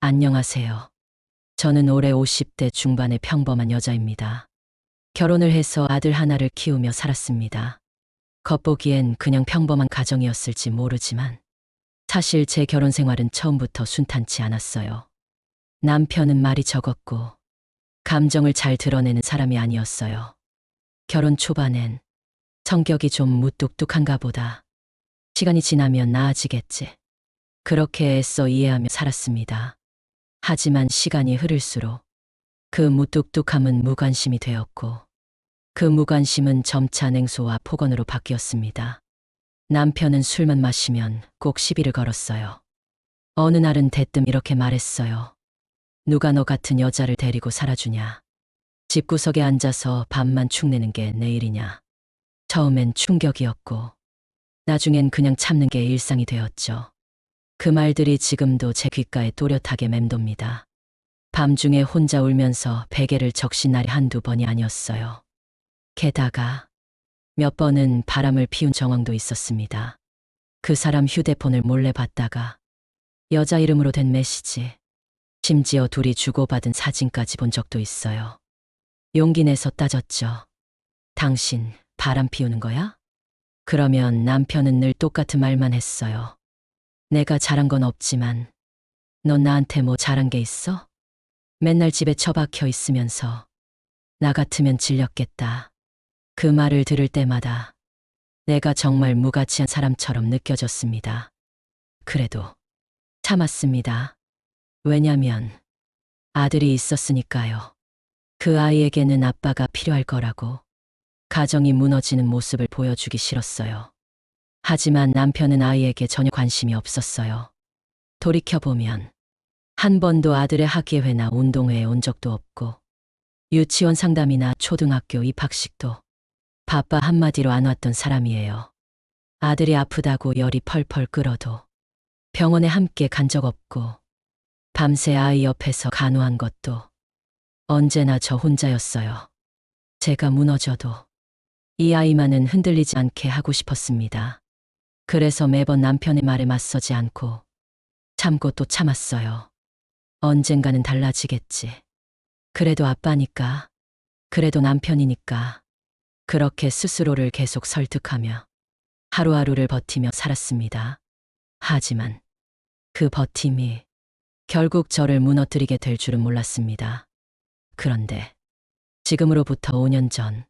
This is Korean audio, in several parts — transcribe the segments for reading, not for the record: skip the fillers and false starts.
안녕하세요. 저는 올해 50대 중반의 평범한 여자입니다. 결혼을 해서 아들 하나를 키우며 살았습니다. 겉보기엔 그냥 평범한 가정이었을지 모르지만 사실 제 결혼 생활은 처음부터 순탄치 않았어요. 남편은 말이 적었고 감정을 잘 드러내는 사람이 아니었어요. 결혼 초반엔 성격이 좀 무뚝뚝한가 보다. 시간이 지나면 나아지겠지. 그렇게 애써 이해하며 살았습니다. 하지만 시간이 흐를수록 그 무뚝뚝함은 무관심이 되었고 그 무관심은 점차 냉소와 폭언으로 바뀌었습니다. 남편은 술만 마시면 꼭 시비를 걸었어요. 어느 날은 대뜸 이렇게 말했어요. 누가 너 같은 여자를 데리고 살아주냐. 집구석에 앉아서 밥만 축내는 게 내 일이냐. 처음엔 충격이었고 나중엔 그냥 참는 게 일상이 되었죠. 그 말들이 지금도 제 귓가에 또렷하게 맴돕니다. 밤중에 혼자 울면서 베개를 적신 날이 한두 번이 아니었어요. 게다가 몇 번은 바람을 피운 정황도 있었습니다. 그 사람 휴대폰을 몰래 봤다가 여자 이름으로 된 메시지, 심지어 둘이 주고받은 사진까지 본 적도 있어요. 용기 내서 따졌죠. 당신 바람 피우는 거야? 그러면 남편은 늘 똑같은 말만 했어요. 내가 잘한 건 없지만 넌 나한테 뭐 잘한 게 있어? 맨날 집에 처박혀 있으면서 나 같으면 질렸겠다. 그 말을 들을 때마다 내가 정말 무가치한 사람처럼 느껴졌습니다. 그래도 참았습니다. 왜냐면 아들이 있었으니까요. 그 아이에게는 아빠가 필요할 거라고 가정이 무너지는 모습을 보여주기 싫었어요. 하지만 남편은 아이에게 전혀 관심이 없었어요. 돌이켜보면 한 번도 아들의 학예회나 운동회에 온 적도 없고 유치원 상담이나 초등학교 입학식도 바빠 한마디로 안 왔던 사람이에요. 아들이 아프다고 열이 펄펄 끓어도 병원에 함께 간 적 없고 밤새 아이 옆에서 간호한 것도 언제나 저 혼자였어요. 제가 무너져도 이 아이만은 흔들리지 않게 하고 싶었습니다. 그래서 매번 남편의 말에 맞서지 않고 참고 또 참았어요. 언젠가는 달라지겠지. 그래도 아빠니까, 그래도 남편이니까 그렇게 스스로를 계속 설득하며 하루하루를 버티며 살았습니다. 하지만 그 버팀이 결국 저를 무너뜨리게 될 줄은 몰랐습니다. 그런데 지금으로부터 5년 전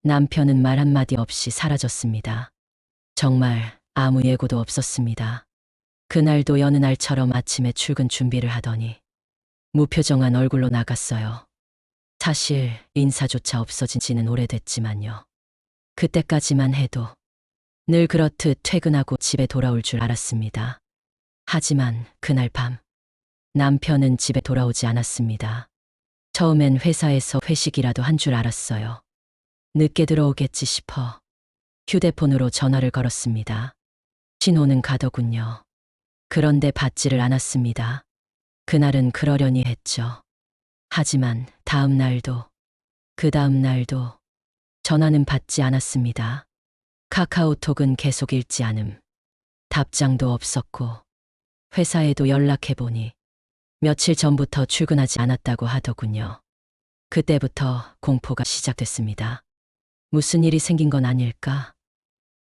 남편은 말 한마디 없이 사라졌습니다. 정말 아무 예고도 없었습니다. 그날도 여느 날처럼 아침에 출근 준비를 하더니 무표정한 얼굴로 나갔어요. 사실 인사조차 없어진 지는 오래됐지만요. 그때까지만 해도 늘 그렇듯 퇴근하고 집에 돌아올 줄 알았습니다. 하지만 그날 밤 남편은 집에 돌아오지 않았습니다. 처음엔 회사에서 회식이라도 한 줄 알았어요. 늦게 들어오겠지 싶어 휴대폰으로 전화를 걸었습니다. 신호는 가더군요. 그런데 받지를 않았습니다. 그날은 그러려니 했죠. 하지만 다음 날도 그 다음 날도 전화는 받지 않았습니다. 카카오톡은 계속 읽지 않음. 답장도 없었고 회사에도 연락해보니 며칠 전부터 출근하지 않았다고 하더군요. 그때부터 공포가 시작됐습니다. 무슨 일이 생긴 건 아닐까?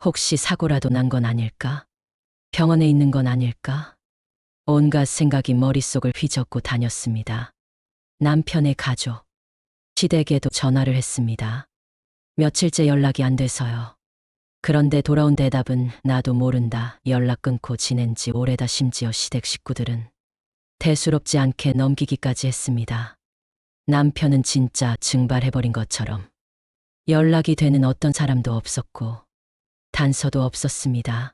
혹시 사고라도 난 건 아닐까? 병원에 있는 건 아닐까? 온갖 생각이 머릿속을 휘젓고 다녔습니다. 남편의 가족, 시댁에도 전화를 했습니다. 며칠째 연락이 안 돼서요. 그런데 돌아온 대답은 나도 모른다. 연락 끊고 지낸 지 오래다. 심지어 시댁 식구들은 대수롭지 않게 넘기기까지 했습니다. 남편은 진짜 증발해버린 것처럼 연락이 되는 어떤 사람도 없었고 단서도 없었습니다.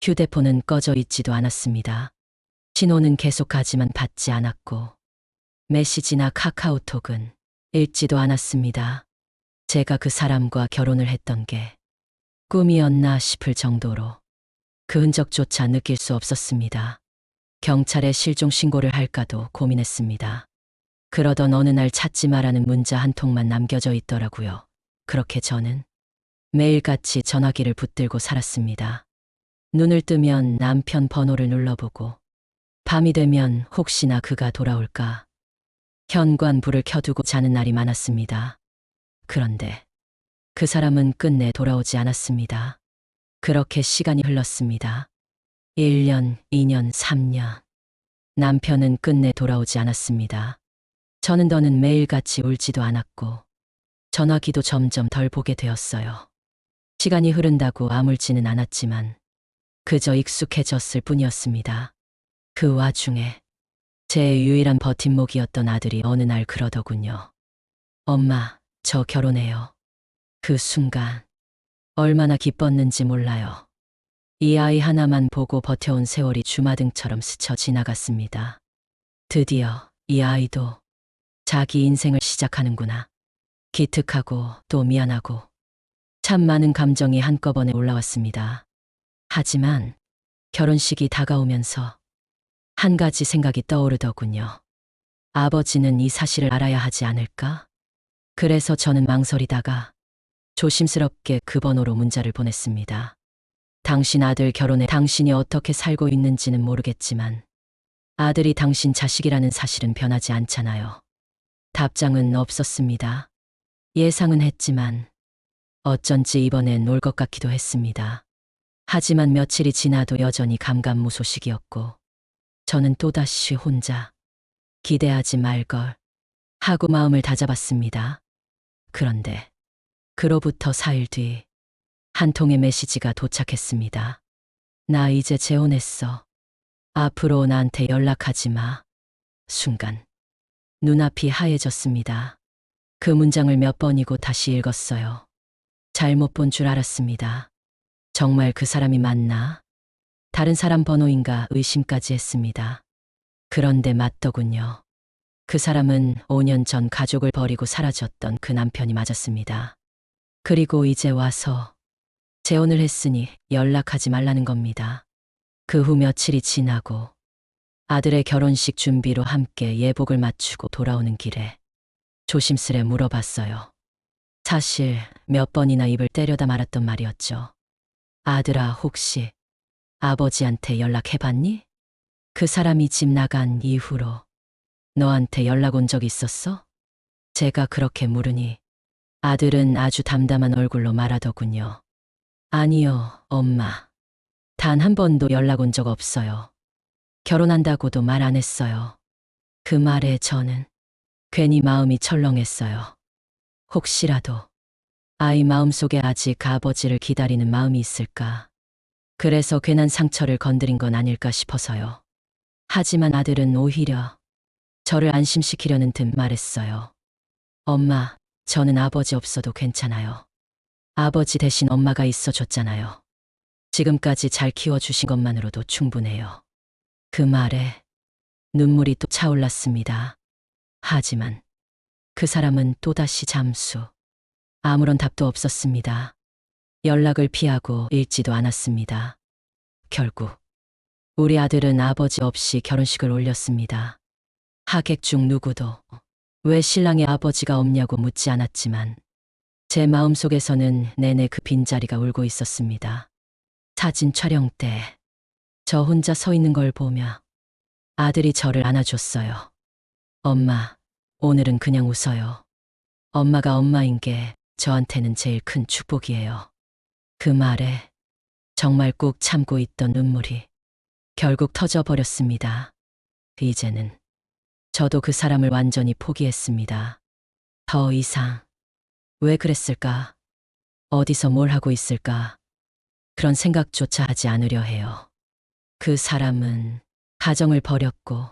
휴대폰은 꺼져 있지도 않았습니다. 신호는 계속하지만 받지 않았고 메시지나 카카오톡은 읽지도 않았습니다. 제가 그 사람과 결혼을 했던 게 꿈이었나 싶을 정도로 그 흔적조차 느낄 수 없었습니다. 경찰에 실종 신고를 할까도 고민했습니다. 그러던 어느 날 찾지 마라는 문자 한 통만 남겨져 있더라고요. 그렇게 저는 매일같이 전화기를 붙들고 살았습니다. 눈을 뜨면 남편 번호를 눌러보고 밤이 되면 혹시나 그가 돌아올까 현관불을 켜두고 자는 날이 많았습니다. 그런데 그 사람은 끝내 돌아오지 않았습니다. 그렇게 시간이 흘렀습니다. 1년, 2년, 3년. 남편은 끝내 돌아오지 않았습니다. 저는 더는 매일같이 울지도 않았고 전화기도 점점 덜 보게 되었어요. 시간이 흐른다고 아물지는 않았지만 그저 익숙해졌을 뿐이었습니다. 그 와중에 제 유일한 버팀목이었던 아들이 어느 날 그러더군요. 엄마, 저 결혼해요. 그 순간 얼마나 기뻤는지 몰라요. 이 아이 하나만 보고 버텨온 세월이 주마등처럼 스쳐 지나갔습니다. 드디어 이 아이도 자기 인생을 시작하는구나. 기특하고 또 미안하고 참 많은 감정이 한꺼번에 올라왔습니다. 하지만 결혼식이 다가오면서 한 가지 생각이 떠오르더군요. 아버지는 이 사실을 알아야 하지 않을까? 그래서 저는 망설이다가 조심스럽게 그 번호로 문자를 보냈습니다. 당신 아들 결혼에 당신이 어떻게 살고 있는지는 모르겠지만 아들이 당신 자식이라는 사실은 변하지 않잖아요. 답장은 없었습니다. 예상은 했지만 어쩐지 이번엔 올 것 같기도 했습니다. 하지만 며칠이 지나도 여전히 감감무소식이었고 저는 또다시 혼자 기대하지 말걸 하고 마음을 다잡았습니다. 그런데 그로부터 4일 뒤 한 통의 메시지가 도착했습니다. 나 이제 재혼했어. 앞으로 나한테 연락하지 마. 순간 눈앞이 하얘졌습니다. 그 문장을 몇 번이고 다시 읽었어요. 잘못 본 줄 알았습니다. 정말 그 사람이 맞나? 다른 사람 번호인가 의심까지 했습니다. 그런데 맞더군요. 그 사람은 5년 전 가족을 버리고 사라졌던 그 남편이 맞았습니다. 그리고 이제 와서 재혼을 했으니 연락하지 말라는 겁니다. 그 후 며칠이 지나고 아들의 결혼식 준비로 함께 예복을 맞추고 돌아오는 길에 조심스레 물어봤어요. 사실 몇 번이나 입을 때려다 말았던 말이었죠. 아들아, 혹시 아버지한테 연락해봤니? 그 사람이 집 나간 이후로 너한테 연락 온 적 있었어? 제가 그렇게 물으니 아들은 아주 담담한 얼굴로 말하더군요. 아니요, 엄마. 단 한 번도 연락 온 적 없어요. 결혼한다고도 말 안 했어요. 그 말에 저는 괜히 마음이 철렁했어요. 혹시라도 아이 마음속에 아직 아버지를 기다리는 마음이 있을까? 그래서 괜한 상처를 건드린 건 아닐까 싶어서요. 하지만 아들은 오히려 저를 안심시키려는 듯 말했어요. 엄마, 저는 아버지 없어도 괜찮아요. 아버지 대신 엄마가 있어줬잖아요. 지금까지 잘 키워주신 것만으로도 충분해요. 그 말에 눈물이 또 차올랐습니다. 하지만 그 사람은 또다시 잠수. 아무런 답도 없었습니다. 연락을 피하고 읽지도 않았습니다. 결국 우리 아들은 아버지 없이 결혼식을 올렸습니다. 하객 중 누구도 왜 신랑의 아버지가 없냐고 묻지 않았지만 제 마음속에서는 내내 그 빈자리가 울고 있었습니다. 사진 촬영 때 저 혼자 서 있는 걸 보며 아들이 저를 안아줬어요. 엄마, 오늘은 그냥 웃어요. 엄마가 엄마인 게 저한테는 제일 큰 축복이에요. 그 말에 정말 꾹 참고 있던 눈물이 결국 터져버렸습니다. 이제는 저도 그 사람을 완전히 포기했습니다. 더 이상 왜 그랬을까? 어디서 뭘 하고 있을까? 그런 생각조차 하지 않으려 해요. 그 사람은 가정을 버렸고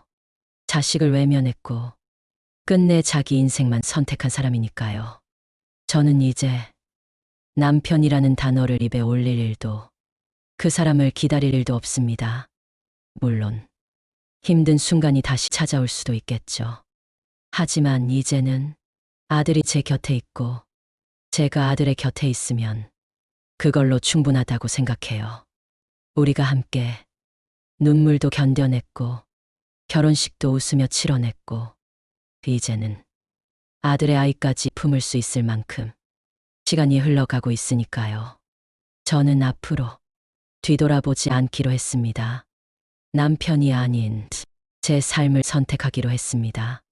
자식을 외면했고 끝내 자기 인생만 선택한 사람이니까요. 저는 이제 남편이라는 단어를 입에 올릴 일도 그 사람을 기다릴 일도 없습니다. 물론 힘든 순간이 다시 찾아올 수도 있겠죠. 하지만 이제는 아들이 제 곁에 있고 제가 아들의 곁에 있으면 그걸로 충분하다고 생각해요. 우리가 함께 눈물도 견뎌냈고 결혼식도 웃으며 치러냈고 이제는 아들의 아이까지 품을 수 있을 만큼 시간이 흘러가고 있으니까요. 저는 앞으로 뒤돌아보지 않기로 했습니다. 남편이 아닌 제 삶을 선택하기로 했습니다.